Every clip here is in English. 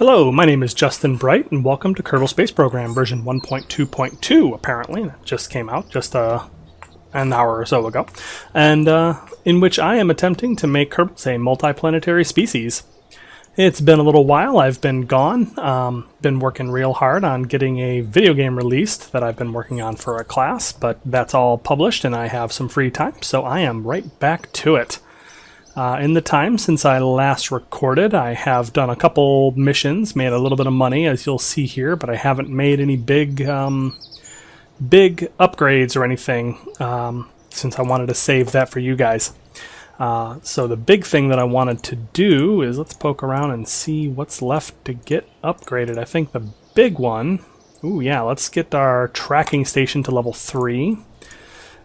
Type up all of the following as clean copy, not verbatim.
Hello, my name is Justin Bright, and welcome to Kerbal Space Program version 1.2.2, apparently. That just came out just an hour or so ago, and in which I am attempting to make Kerbals a multiplanetary species. It's been a little while. I've been gone, been working real hard on getting a video game released that I've been working on for a class, but that's all published and I have some free time, so I am right back to it. In the time since I last recorded, I have done a couple missions, made a little bit of money, as you'll see here, but I haven't made any big upgrades or anything, since I wanted to save that for you guys. So the big thing that I wanted to do is let's poke around and see what's left to get upgraded. I think the big one, let's get our tracking station to level 3.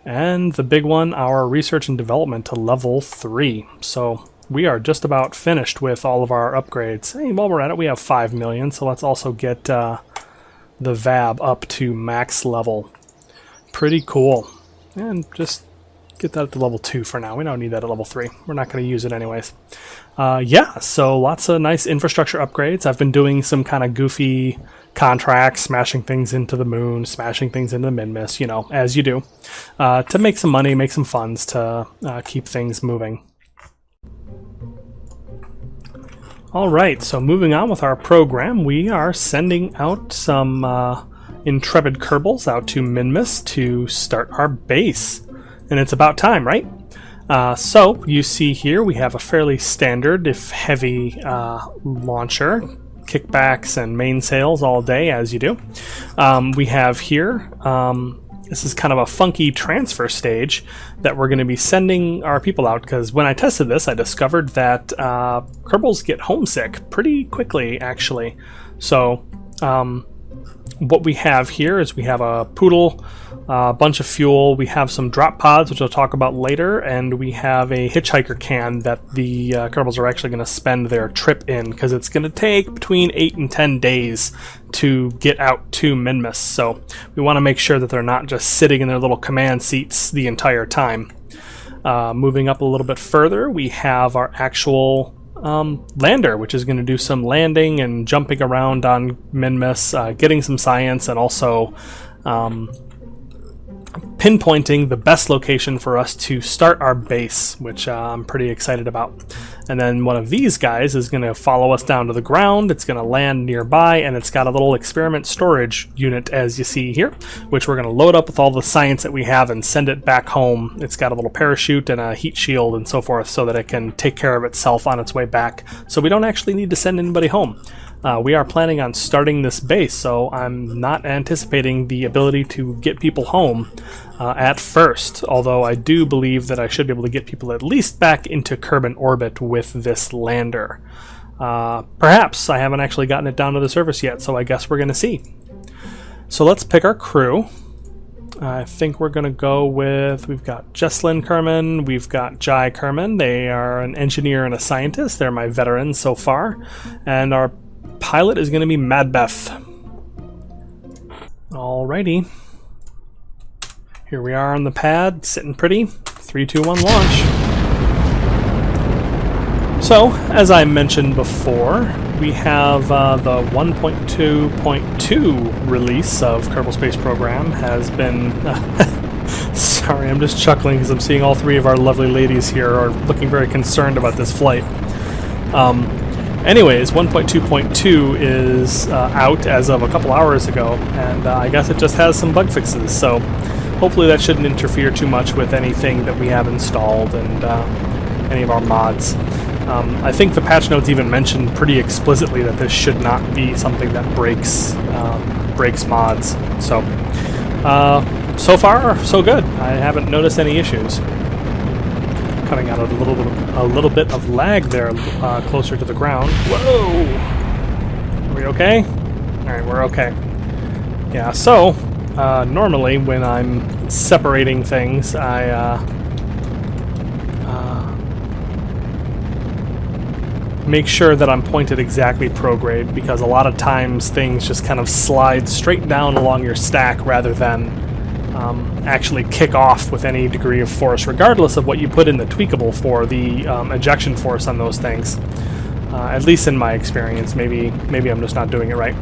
And the big one, our research and development to level 3. So we are just about finished with all of our upgrades. Hey, while we're at it, we have 5 million, so let's also get the VAB up to max level. Pretty cool. And just get that to level 2 for now. We don't need that at level 3. We're not going to use it anyways. So lots of nice infrastructure upgrades. I've been doing some kind of goofy contracts, smashing things into the moon, smashing things into the Minmus, you know, as you do, to make some money, make some funds to keep things moving. Alright, so moving on with our program, we are sending out some intrepid Kerbals out to Minmus to start our base. And it's about time, right? So you see here we have a fairly standard, if heavy, launcher. Kickbacks and mainsails all day, as you do. We have here, this is kind of a funky transfer stage that we're going to be sending our people out, because when I tested this, I discovered that Kerbals get homesick pretty quickly, actually. So what we have here is we have a poodle, a bunch of fuel, we have some drop pods, which I'll talk about later, and we have a hitchhiker can that the Kerbals are actually going to spend their trip in, because it's going to take between 8 and 10 days to get out to Minmus. So we want to make sure that they're not just sitting in their little command seats the entire time. Moving up a little bit further, we have our actual lander, which is going to do some landing and jumping around on Minmus, getting some science, and also pinpointing the best location for us to start our base, which I'm pretty excited about. And then one of these guys is going to follow us down to the ground. It's going to land nearby, and it's got a little experiment storage unit, as you see here, which we're going to load up with all the science that we have and send it back home. It's got a little parachute and a heat shield and so forth, so that it can take care of itself on its way back, so we don't actually need to send anybody home. We are planning on starting this base, so I'm not anticipating the ability to get people home at first, although I do believe that I should be able to get people at least back into Kerbin orbit with this lander. Perhaps. I haven't actually gotten it down to the surface yet, so I guess we're going to see. So let's pick our crew. I think we're going to go with, we've got Jesslyn Kerman, we've got Jai Kerman. They are an engineer and a scientist. They're my veterans so far. And our pilot is going to be Madbeth. Alrighty. Here we are on the pad, sitting pretty. 3, 2, 1, launch. So, as I mentioned before, we have the 1.2.2 release of Kerbal Space Program has been... Sorry, I'm just chuckling because I'm seeing all 3 of our lovely ladies here are looking very concerned about this flight. Anyways, 1.2.2 is out as of a couple hours ago, and I guess it just has some bug fixes, so hopefully that shouldn't interfere too much with anything that we have installed and any of our mods. I think the patch notes even mentioned pretty explicitly that this should not be something that breaks mods. So, so far, so good. I haven't noticed any issues. Cutting out a little bit of lag there, closer to the ground. Whoa! Are we okay? Alright, we're okay. Yeah, so, normally when I'm separating things, I make sure that I'm pointed exactly prograde, because a lot of times things just kind of slide straight down along your stack rather than actually kick off with any degree of force, regardless of what you put in the tweakable for the ejection force on those things. at least in my experience. Maybe I'm just not doing it right.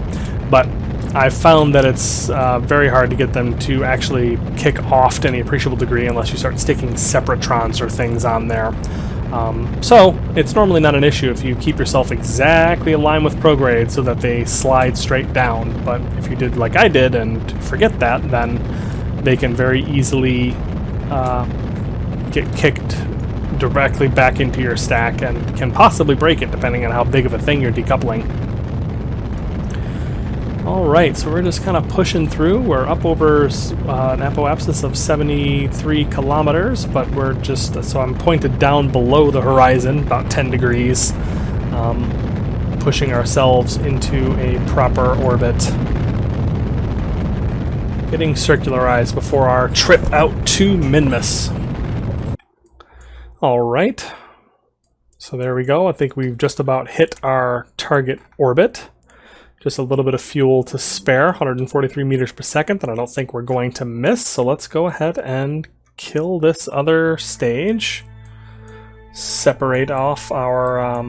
But I've found that it's very hard to get them to actually kick off to any appreciable degree unless you start sticking separatrons or things on there. So it's normally not an issue if you keep yourself exactly aligned with prograde so that they slide straight down. But if you did like I did and forget that, then they can very easily get kicked directly back into your stack and can possibly break it depending on how big of a thing you're decoupling. Alright, so we're just kind of pushing through. We're up over an apoapsis of 73 kilometers, but we're just, so I'm pointed down below the horizon, about 10 degrees, pushing ourselves into a proper orbit. Getting circularized before our trip out to Minmus. Alright, so there we go. I think we've just about hit our target orbit. Just a little bit of fuel to spare, 143 meters per second, that I don't think we're going to miss. So let's go ahead and kill this other stage. Separate off our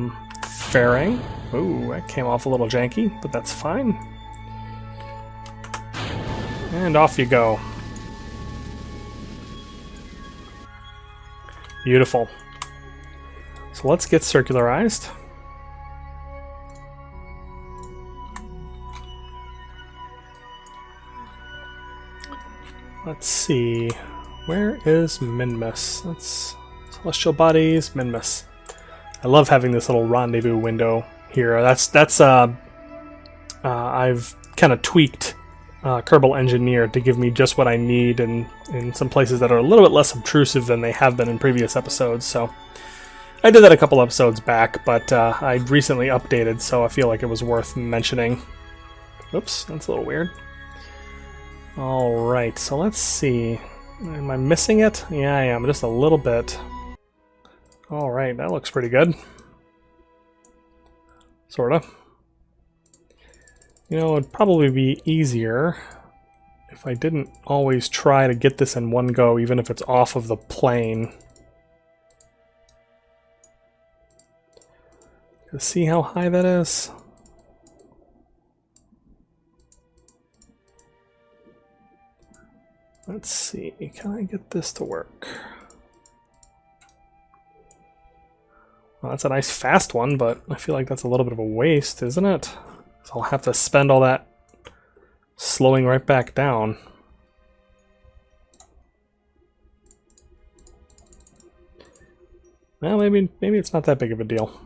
fairing. Ooh, that came off a little janky, but that's fine. And off you go. Beautiful. So let's get circularized. Let's see, where is Minmus? That's Celestial Bodies, Minmus. I love having this little rendezvous window here. I've kind of tweaked Kerbal Engineer to give me just what I need in some places that are a little bit less obtrusive than they have been in previous episodes. So I did that a couple episodes back, but I recently updated, so I feel like it was worth mentioning. Oops, that's a little weird. Alright, so let's see. Am I missing it? Yeah, I am, just a little bit. Alright, that looks pretty good. Sorta. You know, it'd probably be easier if I didn't always try to get this in one go, even if it's off of the plane. See how high that is? Let's see, can I get this to work? Well, that's a nice fast one, but I feel like that's a little bit of a waste, isn't it? So I'll have to spend all that slowing right back down. Well, maybe it's not that big of a deal.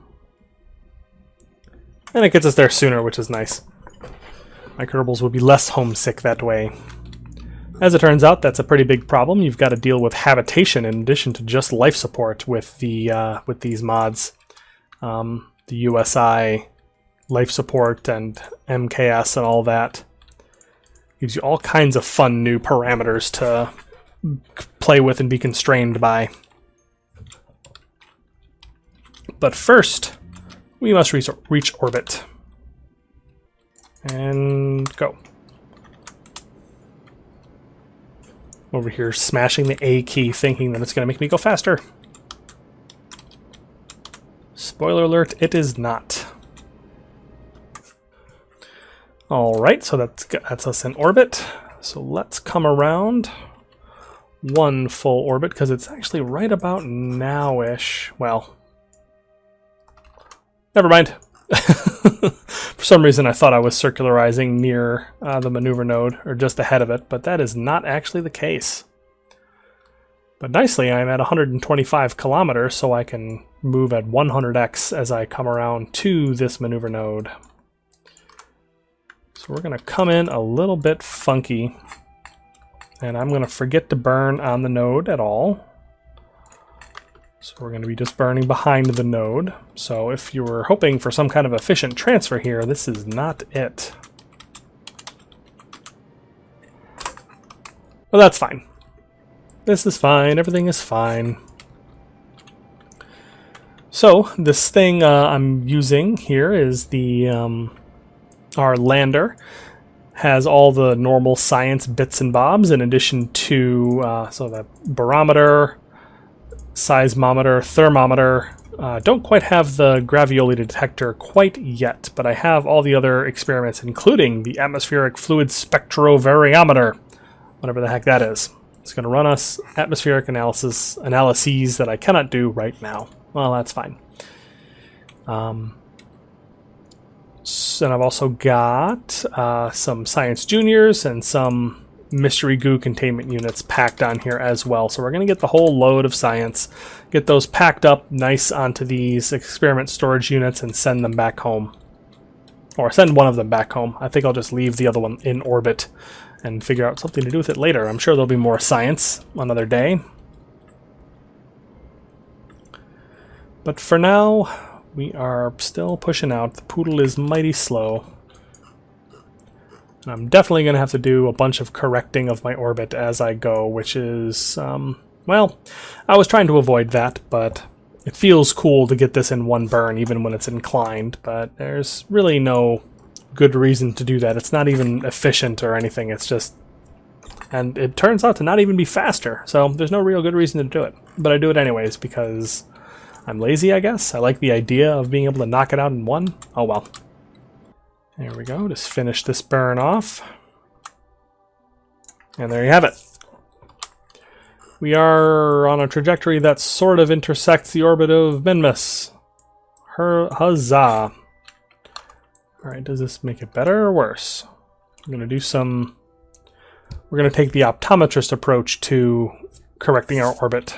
And it gets us there sooner, which is nice. My Kerbals would be less homesick that way. As it turns out, that's a pretty big problem. You've got to deal with habitation in addition to just life support with these mods. The USI life support and MKS and all that gives you all kinds of fun new parameters to play with and be constrained by. But first, we must reach orbit. And go. Over here smashing the A key, thinking that it's going to make me go faster. Spoiler alert, it is not. Alright, so that's us in orbit. So let's come around one full orbit, because it's actually right about now-ish. Well, never mind. For some reason I thought I was circularizing near the maneuver node, or just ahead of it, but that is not actually the case. But nicely, I'm at 125 kilometers, so I can move at 100x as I come around to this maneuver node. So we're going to come in a little bit funky, and I'm going to forget to burn on the node at all. So we're going to be just burning behind the node. So if you were hoping for some kind of efficient transfer here, this is not it. Well, that's fine. This is fine. Everything is fine. So this thing I'm using here is the our lander. Has all the normal science bits and bobs in addition to so the barometer, seismometer, thermometer, Don't quite have the gravioli detector quite yet, but I have all the other experiments, including the atmospheric fluid spectrovariometer, whatever the heck that is. It's going to run us atmospheric analyses that I cannot do right now. Well, that's fine. And I've also got some Science Juniors and some Mystery Goo containment units packed on here as well. So we're going to get the whole load of science, get those packed up nice onto these experiment storage units and send them back home. Or send one of them back home. I think I'll just leave the other one in orbit and figure out something to do with it later. I'm sure there'll be more science another day. But for now, we are still pushing out. The poodle is mighty slow. And I'm definitely going to have to do a bunch of correcting of my orbit as I go, which is, well, I was trying to avoid that, but it feels cool to get this in one burn, even when it's inclined, but there's really no good reason to do that. It's not even efficient or anything, it's just... And it turns out to not even be faster, so there's no real good reason to do it. But I do it anyways, because I'm lazy, I guess. I like the idea of being able to knock it out in one. Oh well. There we go, just finish this burn off. And there you have it. We are on a trajectory that sort of intersects the orbit of Minmus. Huzzah. Alright, does this make it better or worse? I'm going to do some... We're going to take the optometrist approach to correcting our orbit.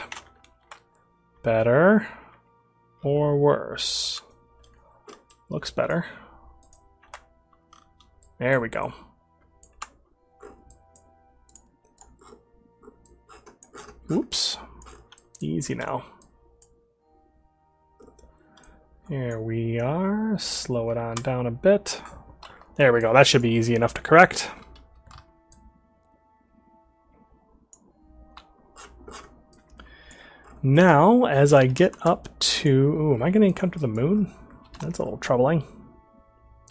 Better or worse? Looks better. There we go. Oops. Easy now. Here we are. Slow it on down a bit. There we go. That should be easy enough to correct. Now, as I get up to... Ooh, am I going to encounter the moon? That's a little troubling.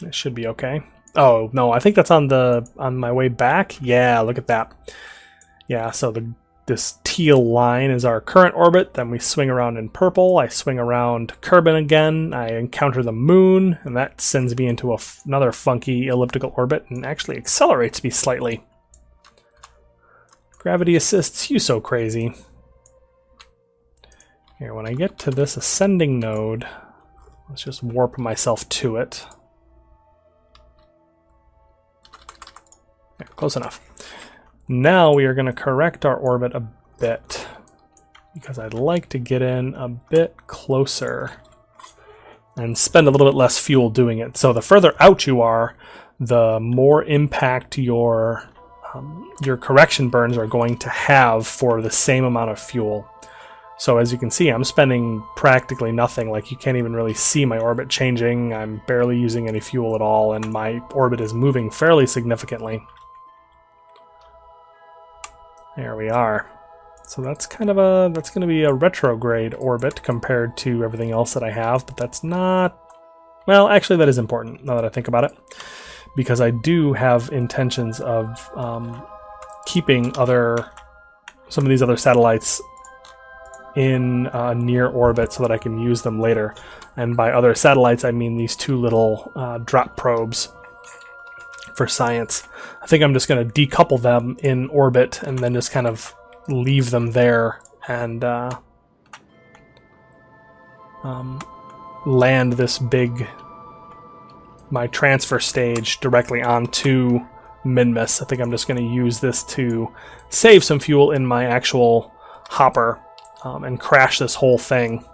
It should be okay. Oh, no, I think that's on my way back. Yeah, look at that. Yeah, so this teal line is our current orbit. Then we swing around in purple. I swing around Kerbin again. I encounter the moon, and that sends me into another funky elliptical orbit and actually accelerates me slightly. Gravity assists, you so crazy. Here, when I get to this ascending node, let's just warp myself to it. Yeah, close enough. Now we are going to correct our orbit a bit, because I'd like to get in a bit closer and spend a little bit less fuel doing it. So the further out you are, the more impact your correction burns are going to have for the same amount of fuel. So as you can see, I'm spending practically nothing. Like, you can't even really see my orbit changing. I'm barely using any fuel at all, and my orbit is moving fairly significantly. There we are. So that's kind of that's going to be a retrograde orbit compared to everything else that I have, but that's not... Well, actually that is important now that I think about it, because I do have intentions of keeping some of these other satellites in near orbit so that I can use them later. And by other satellites, I mean these two little drop probes for science. I think I'm just going to decouple them in orbit and then just kind of leave them there and land my transfer stage directly onto Minmus. I think I'm just going to use this to save some fuel in my actual hopper and crash this whole thing.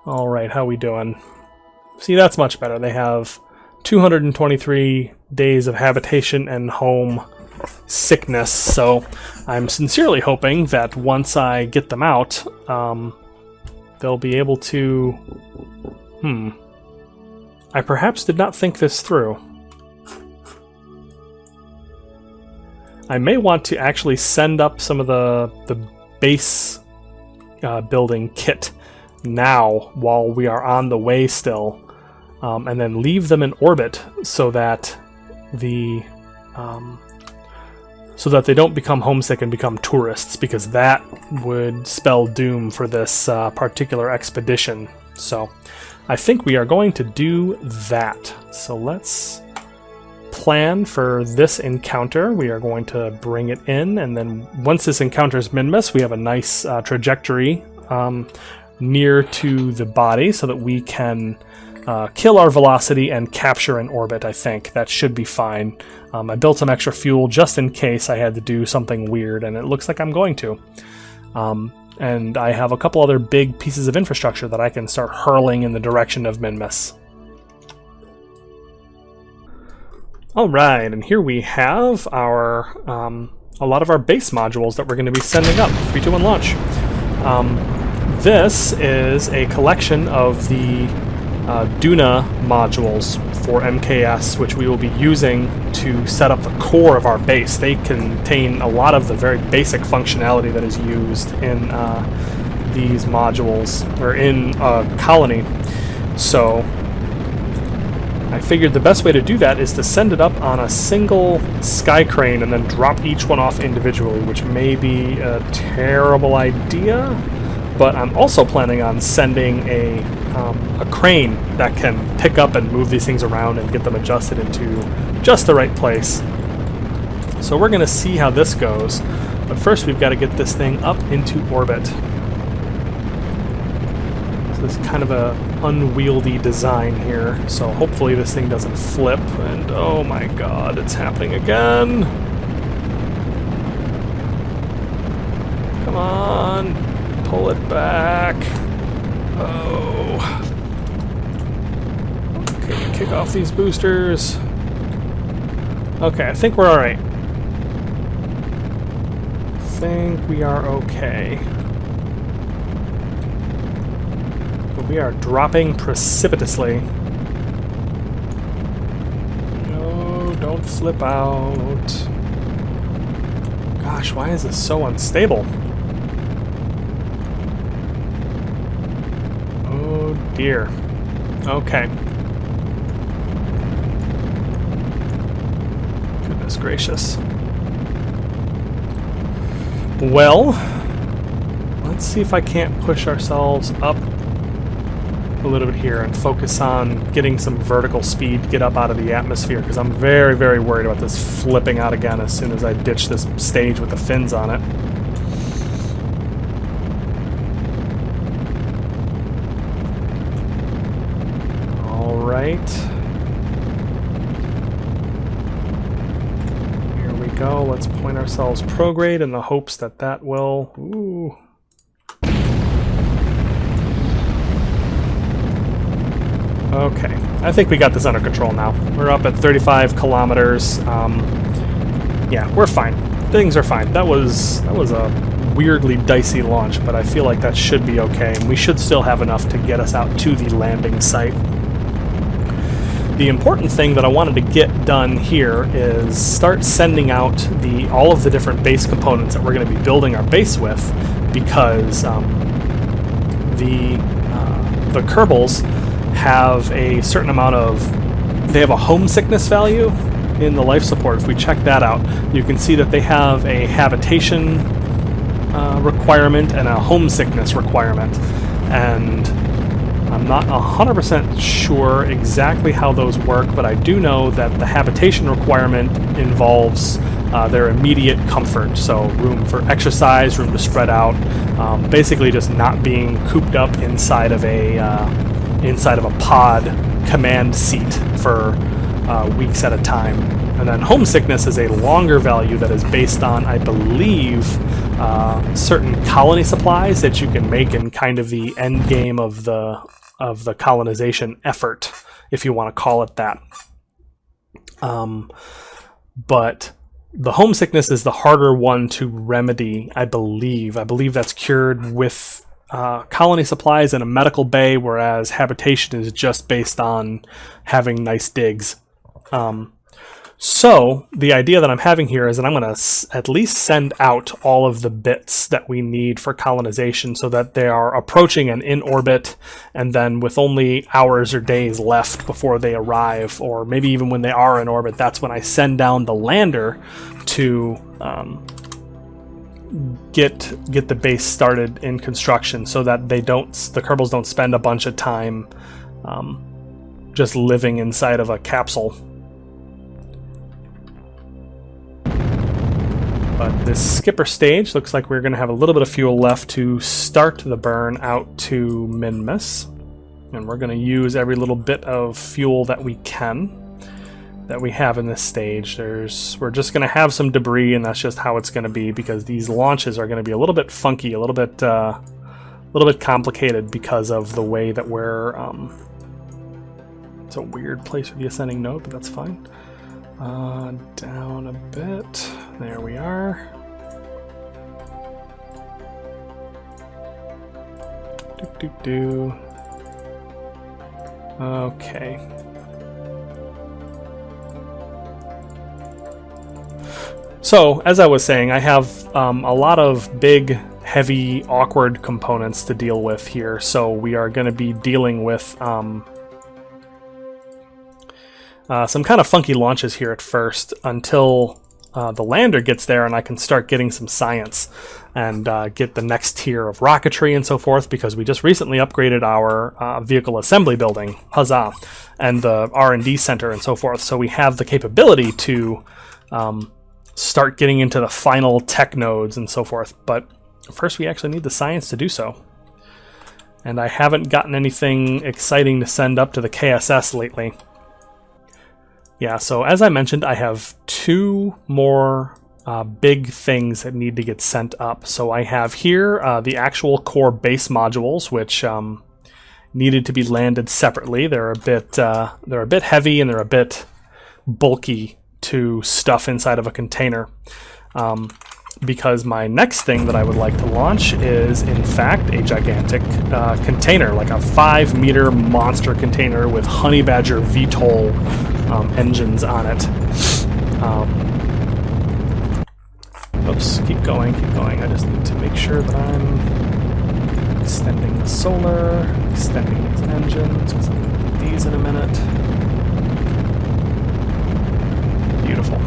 Alright, how we doing? See, that's much better. They have 223 days of habitation and home sickness, so I'm sincerely hoping that once I get them out, they'll be able to... I perhaps did not think this through. I may want to actually send up some of the base building kit now while we are on the way still, and then leave them in orbit so that the so that they don't become homesick and become tourists, because that would spell doom for this particular expedition. So I think we are going to do that. So let's plan for this encounter. We are going to bring it in, and then once this encounters Minmus, we have a nice trajectory near to the body so that we can kill our velocity and capture an orbit. I think that should be fine. I built some extra fuel just in case I had to do something weird, and it looks like I'm going to. And I have a couple other big pieces of infrastructure that I can start hurling in the direction of Minmus. Alright, and here we have our a lot of our base modules that we're going to be sending up. 3, 2, 1, launch. This is a collection of the Duna modules for MKS, which we will be using to set up the core of our base. They contain a lot of the very basic functionality that is used in these modules, or in Colony. So I figured the best way to do that is to send it up on a single sky crane and then drop each one off individually, which may be a terrible idea, but I'm also planning on sending a crane that can pick up and move these things around and get them adjusted into just the right place. So we're going to see how this goes, but first we've got to get this thing up into orbit. So it's kind of a unwieldy design here, so hopefully this thing doesn't flip, and oh my god, it's happening again! Come on! Pull it back! Oh! Okay, kick off these boosters. Okay, I think we're alright. I think we are okay. But we are dropping precipitously. No, don't flip out. Gosh, why is this so unstable? Oh dear. Okay. Goodness gracious. Well, let's see if I can't push ourselves up a little bit here and focus on getting some vertical speed to get up out of the atmosphere, because I'm very, very worried about this flipping out again as soon as I ditch this stage with the fins on it. Alright. Here we go. Let's point ourselves prograde in the hopes that that will... Ooh. Okay, I think we got this under control now. We're up at 35 kilometers. Yeah, we're fine. Things are fine. That was a weirdly dicey launch, but I feel like that should be okay, and we should still have enough to get us out to the landing site. The important thing that I wanted to get done here is start sending out all of the different base components that we're going to be building our base with, because the Kerbals have a certain amount of... They have a homesickness value in the life support. If we check that out, you can see that they have a habitation requirement and a homesickness requirement. And I'm not 100% sure exactly how those work, but I do know that the habitation requirement involves their immediate comfort. So room for exercise, room to spread out, basically just not being cooped up inside of a pod command seat for weeks at a time. And then homesickness is a longer value that is based on, I believe, certain colony supplies that you can make in kind of the end game of the colonization effort, if you want to call it that. But the homesickness is the harder one to remedy, I believe. I believe that's cured with colony supplies in a medical bay, whereas habitation is just based on having nice digs. So the idea that I'm having here is that I'm going to at least send out all of the bits that we need for colonization so that they are approaching and in orbit, and then with only hours or days left before they arrive, or maybe even when they are in orbit, that's when I send down the lander to get the base started in construction, so that the Kerbals don't spend a bunch of time just living inside of a capsule. But this skipper stage looks like we're going to have a little bit of fuel left to start the burn out to Minmus. And we're going to use every little bit of fuel that we have in this stage. We're just going to have some debris, and that's just how it's going to be, because these launches are going to be a little bit funky, a little bit complicated because of the way that we're... it's a weird place for the ascending node, but that's fine. Down a bit. There we are. Do. Okay. So, as I was saying, I have a lot of big, heavy, awkward components to deal with here. So we are going to be dealing with some kind of funky launches here at first, until the lander gets there and I can start getting some science and get the next tier of rocketry and so forth, because we just recently upgraded our vehicle assembly building, huzzah, and the R&D center and so forth. So we have the capability to start getting into the final tech nodes and so forth. But first we actually need the science to do so. And I haven't gotten anything exciting to send up to the KSS lately. Yeah, so as I mentioned, I have 2 more big things that need to get sent up. So I have here the actual core base modules, which needed to be landed separately. They're a bit heavy and they're a bit bulky to stuff inside of a container. Because my next thing that I would like to launch is, in fact, a gigantic container, like a 5-meter monster container with Honey Badger VTOL engines on it. Oops, keep going. I just need to make sure that I'm extending the solar, extending these engines, because I'm going to do these in a minute. Beautiful.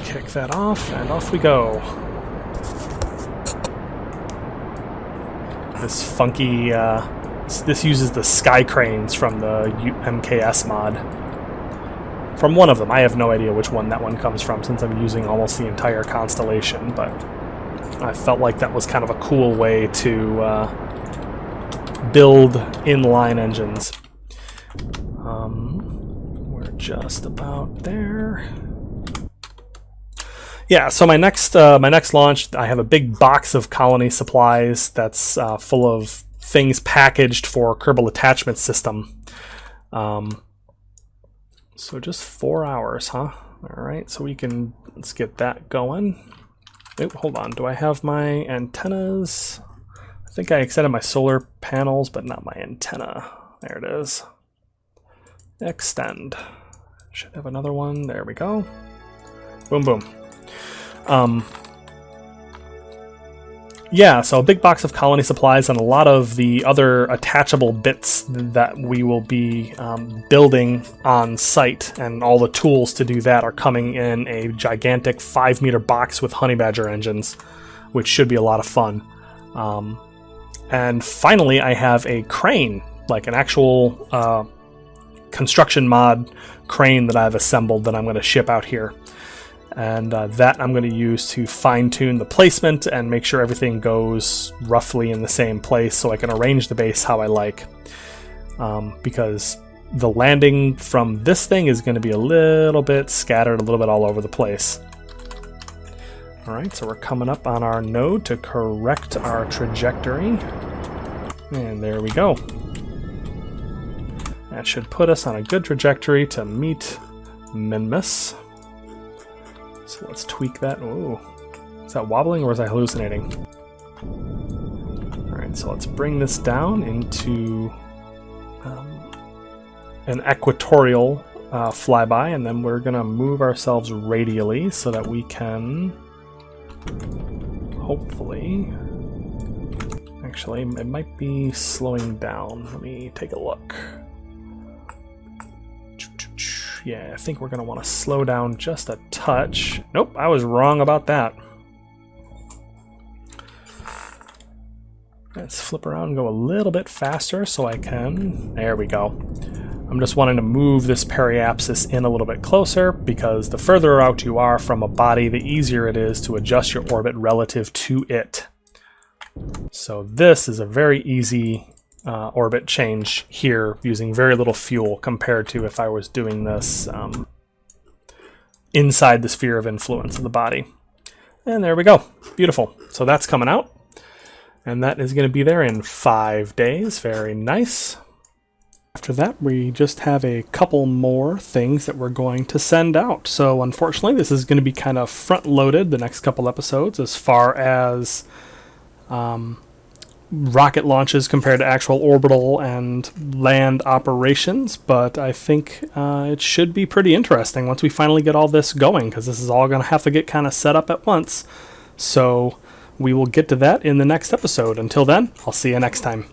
Kick that off, and off we go. This funky, this uses the sky cranes from the MKS mod. From one of them. I have no idea which one that one comes from, since I'm using almost the entire constellation, but I felt like that was kind of a cool way to build inline engines. We're just about there. Yeah, so my next launch, I have a big box of colony supplies that's full of things packaged for Kerbal Attachment System. So just 4 hours, huh? All right, so let's get that going. Oh, hold on, do I have my antennas? I think I extended my solar panels, but not my antenna. There it is. Extend. Should have another one. There we go. Boom, boom. Yeah, so a big box of colony supplies and a lot of the other attachable bits that we will be building on site, and all the tools to do that are coming in a gigantic 5-meter box with Honey Badger engines, which should be a lot of fun. And finally, I have a crane, like an actual construction mod crane that I've assembled that I'm going to ship out here. And that I'm going to use to fine-tune the placement and make sure everything goes roughly in the same place, so I can arrange the base how I like. Because the landing from this thing is going to be a little bit scattered, a little bit all over the place. Alright, so we're coming up on our node to correct our trajectory. And there we go. That should put us on a good trajectory to meet Minmus. So let's tweak that. Ooh. Is that wobbling or was I hallucinating? Alright, so let's bring this down into an equatorial flyby, and then we're going to move ourselves radially so that we can hopefully... Actually, it might be slowing down. Let me take a look. Yeah, I think we're going to want to slow down just a touch. Nope, I was wrong about that. Let's flip around and go a little bit faster so I can... There we go. I'm just wanting to move this periapsis in a little bit closer because the further out you are from a body, the easier it is to adjust your orbit relative to it. So this is a very easy orbit change here using very little fuel compared to if I was doing this inside the sphere of influence of the body. And there we go. Beautiful. So that's coming out. And that is going to be there in 5 days. Very nice. After that, we just have a couple more things that we're going to send out. So unfortunately, this is going to be kind of front-loaded the next couple episodes as far as rocket launches compared to actual orbital and land operations. But I think it should be pretty interesting once we finally get all this going, because this is all going to have to get kind of set up at once. So... we will get to that in the next episode. Until then, I'll see you next time.